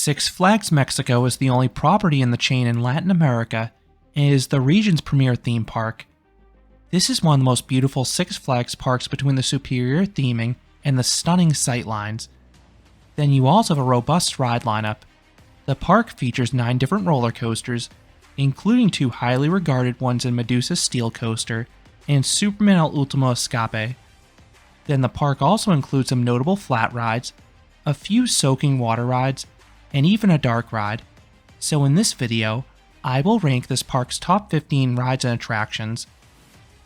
Six Flags Mexico is the only property in the chain in Latin America and is the region's premier theme park. This is one of the most beautiful Six Flags parks between the superior theming and the stunning sightlines. Then you also have a robust ride lineup. The park features 9 different roller coasters, including 2 highly regarded ones in Medusa Steel Coaster and Superman El Ultimoscape. Then the park also includes some notable flat rides, a few soaking water rides, and even a dark ride. So in this video, I will rank this park's top 15 rides and attractions.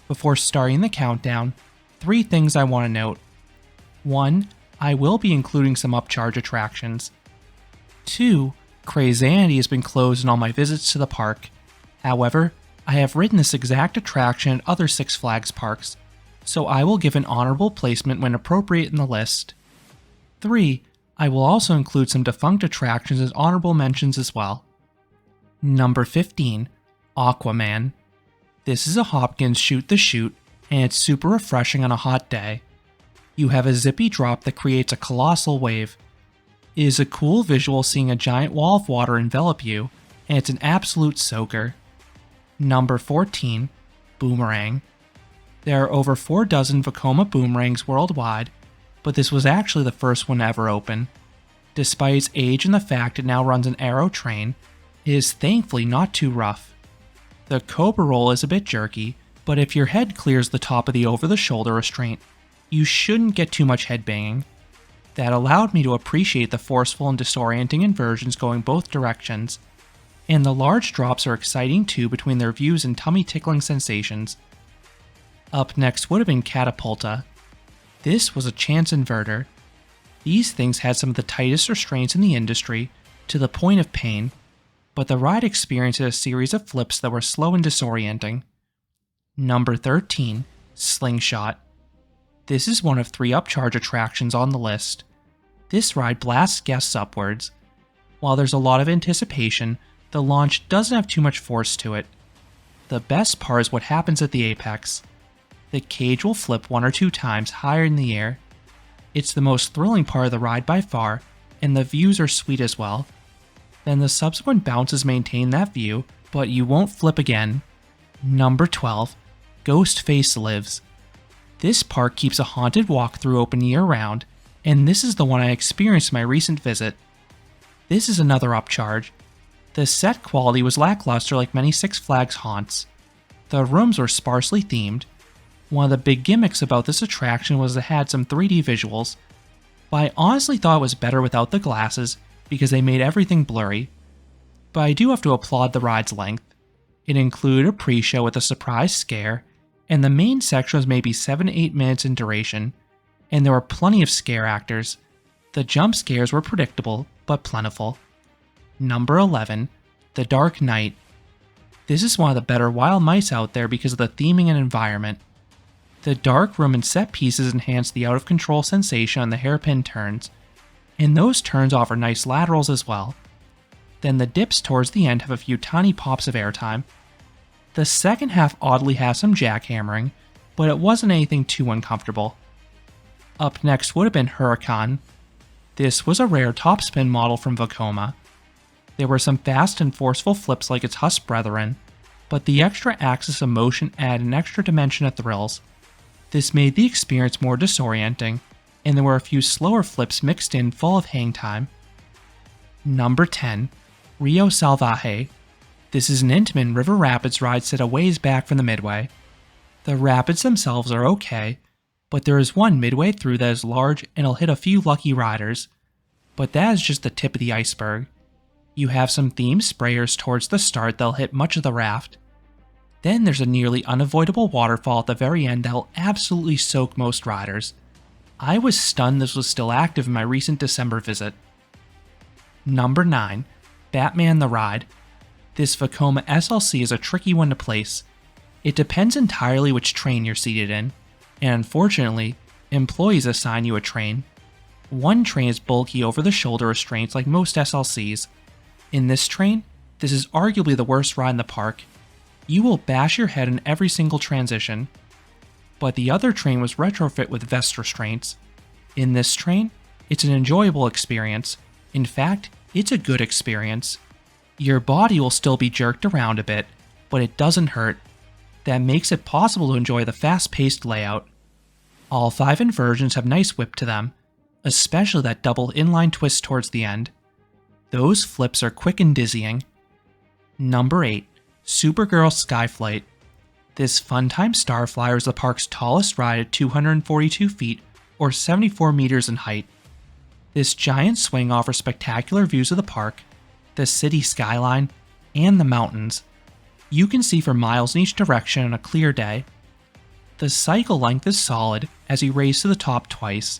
Before starting the countdown, 3 things I want to note. 1. I will be including some upcharge attractions. 2. Crazanity has been closed in all my visits to the park. However, I have ridden this exact attraction at other Six Flags parks, so I will give an honorable placement when appropriate in the list. 3. I will also include some defunct attractions as honorable mentions as well. Number 15. Aquaman. This is a Hopkins shoot the chute, and it's super refreshing on a hot day. You have a zippy drop that creates a colossal wave. It is a cool visual seeing a giant wall of water envelop you, and it's an absolute soaker. Number 14. Boomerang. There are over 4 dozen Vekoma boomerangs worldwide, but this was actually the first one to ever open. Despite its age and the fact it now runs an aero train, it is thankfully not too rough. The Cobra roll is a bit jerky, but if your head clears the top of the over-the-shoulder restraint, you shouldn't get too much headbanging. That allowed me to appreciate the forceful and disorienting inversions going both directions, and the large drops are exciting too between their views and tummy-tickling sensations. Up next would have been Catapulta. This was a chance inverter. These things had some of the tightest restraints in the industry, to the point of pain, but the ride experienced a series of flips that were slow and disorienting. Number 13. Slingshot. This is one of 3 upcharge attractions on the list. This ride blasts guests upwards. While there's a lot of anticipation, the launch doesn't have too much force to it. The best part is what happens at the apex. The cage will flip 1 or 2 times higher in the air. It's the most thrilling part of the ride by far, and the views are sweet as well. Then the subsequent bounces maintain that view, but you won't flip again. Number 12. Ghostface Lives. This park keeps a haunted walkthrough open year-round, and this is the one I experienced in my recent visit. This is another upcharge. The set quality was lackluster like many Six Flags haunts. The rooms were sparsely themed. One of the big gimmicks about this attraction was it had some 3D visuals, but I honestly thought it was better without the glasses because they made everything blurry. But I do have to applaud the ride's length. It included a pre-show with a surprise scare, and the main section was maybe 7 to 8 minutes in duration, and there were plenty of scare actors. The jump scares were predictable, but plentiful. Number 11. The Dark Knight. This is one of the better wild mice out there because of the theming and environment. The dark room and set pieces enhance the out-of-control sensation on the hairpin turns, and those turns offer nice laterals as well. Then the dips towards the end have a few tiny pops of airtime. The second half oddly has some jackhammering, but it wasn't anything too uncomfortable. Up next would have been Huracan. This was a rare topspin model from Vekoma. There were some fast and forceful flips like its Husk brethren, but the extra axis of motion added an extra dimension of thrills. This made the experience more disorienting, and there were a few slower flips mixed in full of hang time. Number 10. Rio Salv. This is an Intamin river rapids ride set a ways back from the midway. The rapids themselves are okay, but there is one midway through that is large and it'll hit a few lucky riders. But that is just the tip of the iceberg. You have some themed sprayers towards the start that'll hit much of the raft. Then there's a nearly unavoidable waterfall at the very end that'll absolutely soak most riders. I was stunned this was still active in my recent December visit. Number 9. Batman the Ride. This Vekoma SLC is a tricky one to place. It depends entirely which train you're seated in, and unfortunately, employees assign you a train. One train is bulky over-the-shoulder restraints like most SLCs. In this train, this is arguably the worst ride in the park. You will bash your head in every single transition. But the other train was retrofit with vest restraints. In this train, it's an enjoyable experience. In fact, It's a good experience. Your body will still be jerked around a bit, but it doesn't hurt. That makes it possible to enjoy the fast-paced layout. All 5 inversions have nice whip to them, especially that double inline twist towards the end. Those flips are quick and dizzying. Number 8. Supergirl Skyflight. This Funtime Starflyer is the park's tallest ride at 242 feet or 74 meters in height. This giant swing offers spectacular views of the park, the city skyline, and the mountains. You can see for miles in each direction on a clear day. The cycle length is solid as you raise to the top twice.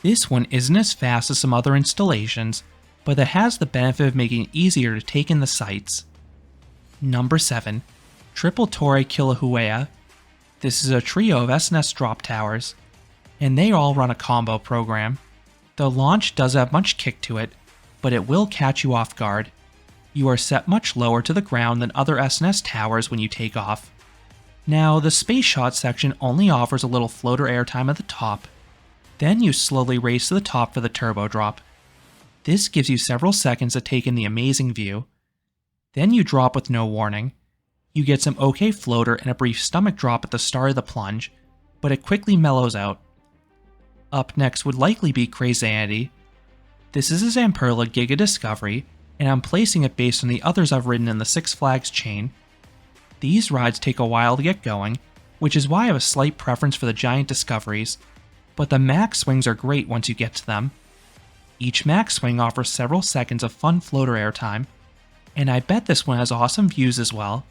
This one isn't as fast as some other installations, but it has the benefit of making it easier to take in the sights. Number 7. Triple Torre Kilauea. This is a trio of SNS drop towers, and they all run a combo program. The launch does have much kick to it, but it will catch you off guard. You are set much lower to the ground than other SNS towers when you take off. Now, the Space Shot section only offers a little floater airtime at the top. Then you slowly race to the top for the turbo drop. This gives you several seconds to take in the amazing view. Then you drop with no warning. You get some okay floater and a brief stomach drop at the start of the plunge, but it quickly mellows out. Up next would likely be Crazanity. This is a Zamperla Giga Discovery, and I'm placing it based on the others I've ridden in the Six Flags chain. These rides take a while to get going, which is why I have a slight preference for the giant Discoveries, but the max swings are great once you get to them. Each max swing offers several seconds of fun floater airtime, and I bet this one has awesome views as well.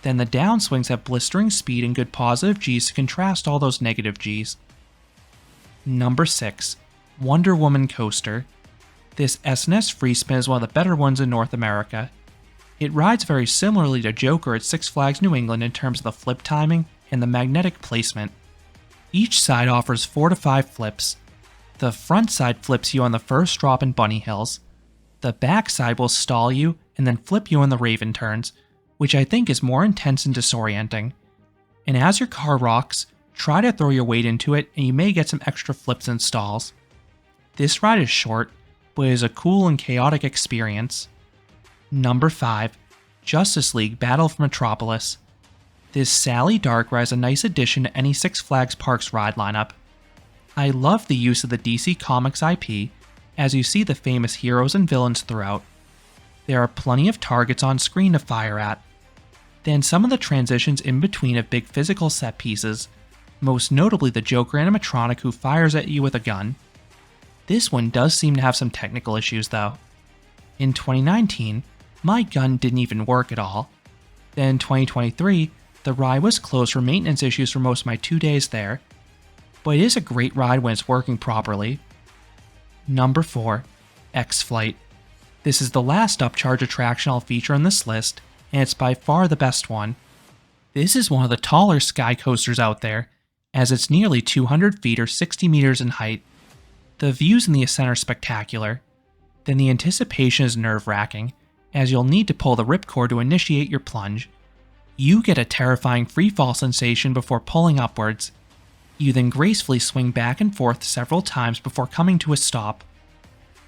Then the downswings have blistering speed and good positive Gs to contrast all those negative Gs. Number 6. Wonder Woman Coaster. This SNS free spin is one of the better ones in North America. It rides very similarly to Joker at Six Flags New England in terms of the flip timing and the magnetic placement. Each side offers 4 to 5 flips. The front side flips you on the first drop in bunny hills. The back side will stall you and then flip you on the Raven turns, which I think is more intense and disorienting. And as your car rocks, try to throw your weight into it and you may get some extra flips and stalls. This ride is short, but it is a cool and chaotic experience. Number 5. Justice League Battle for Metropolis. This Sally Dark ride is a nice addition to any Six Flags Parks ride lineup. I love the use of the DC Comics IP, as you see the famous heroes and villains throughout. There are plenty of targets on screen to fire at. Then some of the transitions in between have big physical set pieces, most notably the Joker animatronic who fires at you with a gun. This one does seem to have some technical issues though. In 2019, my gun didn't even work at all. Then in 2023, the ride was closed for maintenance issues for most of my 2 days there, but it is a great ride when it's working properly. Number 4. XFlight. This is the last upcharge attraction I'll feature on this list, and it's by far the best one. This is one of the taller sky coasters out there, as it's nearly 200 feet or 60 meters in height. The views in the ascent are spectacular. Then the anticipation is nerve-wracking, as you'll need to pull the ripcord to initiate your plunge. You get a terrifying freefall sensation before pulling upwards. You then gracefully swing back and forth several times before coming to a stop.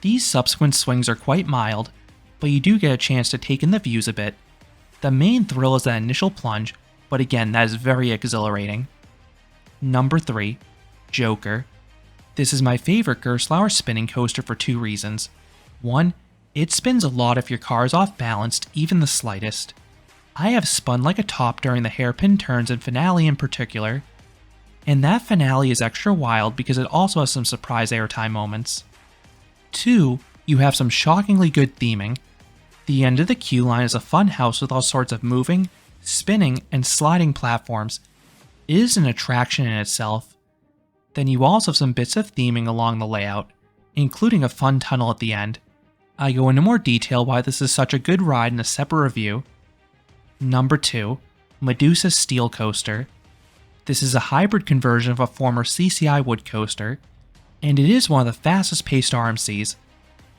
These subsequent swings are quite mild, but you do get a chance to take in the views a bit. The main thrill is that initial plunge, but again, that is very exhilarating. Number 3. Joker. This is my favorite Gerstlauer spinning coaster for 2 reasons. 1. It spins a lot if your car is off balanced, even the slightest. I have spun like a top during the hairpin turns and finale in particular. And that finale is extra wild because it also has some surprise airtime moments. 2. You have some shockingly good theming. The end of the queue line is a fun house with all sorts of moving, spinning, and sliding platforms. It is an attraction in itself. Then you also have some bits of theming along the layout, including a fun tunnel at the end. I go into more detail why this is such a good ride in a separate review. Number 2. Medusa Steel Coaster. This is a hybrid conversion of a former CCI wood coaster, and it is one of the fastest paced RMCs.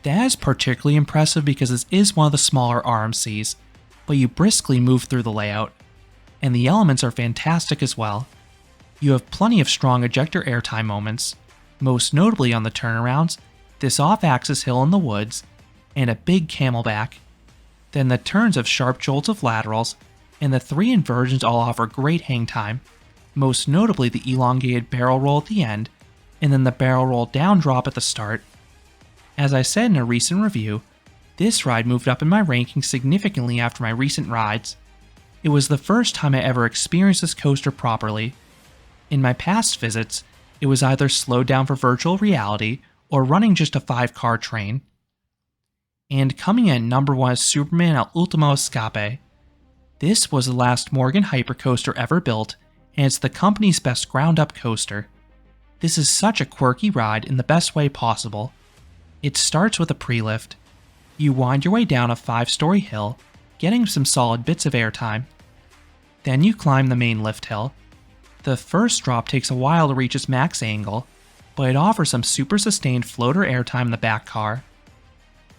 That is particularly impressive because this is one of the smaller RMCs, but you briskly move through the layout, and the elements are fantastic as well. You have plenty of strong ejector airtime moments, most notably on the turnarounds, this off-axis hill in the woods, and a big camelback. Then the turns have sharp jolts of laterals, and the 3 inversions all offer great hang time, most notably the elongated barrel roll at the end, and then the barrel roll down drop at the start. As I said in a recent review, this ride moved up in my ranking significantly after my recent rides. It was the first time I ever experienced this coaster properly. In my past visits, it was either slowed down for virtual reality or running just a 5-car train. And coming in at number 1 is Superman at Ultimoscape. This was the last Morgan hypercoaster ever built, and it's the company's best ground-up coaster. This is such a quirky ride in the best way possible. It starts with a pre-lift. You wind your way down a 5-story hill, getting some solid bits of airtime. Then you climb the main lift hill. The first drop takes a while to reach its max angle, but it offers some super sustained floater airtime in the back car.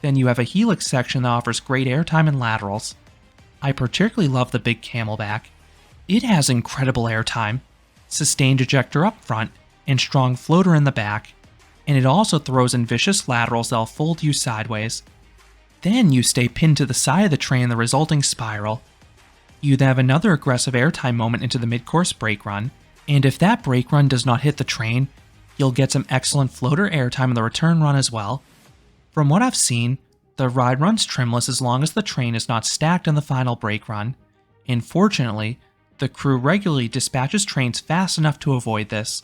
Then you have a helix section that offers great airtime and laterals. I particularly love the big camelback. It has incredible airtime, sustained ejector up front, and strong floater in the back, and it also throws in vicious laterals that'll fold you sideways. Then you stay pinned to the side of the train in the resulting spiral. You then have another aggressive airtime moment into the mid-course brake run, and if that brake run does not hit the train, you'll get some excellent floater airtime in the return run as well. From what I've seen, the ride runs trimless as long as the train is not stacked in the final brake run, and fortunately, the crew regularly dispatches trains fast enough to avoid this.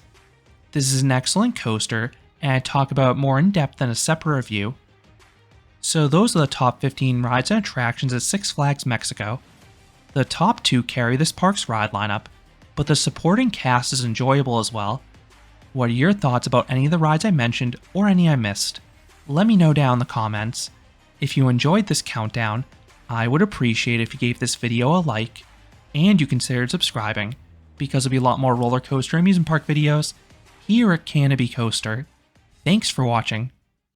This is an excellent coaster, and I talk about it more in depth in a separate review. So those are the top 15 rides and attractions at Six Flags Mexico. The top 2 carry this park's ride lineup, but the supporting cast is enjoyable as well. What are your thoughts about any of the rides I mentioned or any I missed? Let me know down in the comments. If you enjoyed this countdown, I would appreciate it if you gave this video a like, and you considered subscribing, because there'll be a lot more roller coaster and amusement park videos here at Canopy Coaster. Thanks for watching.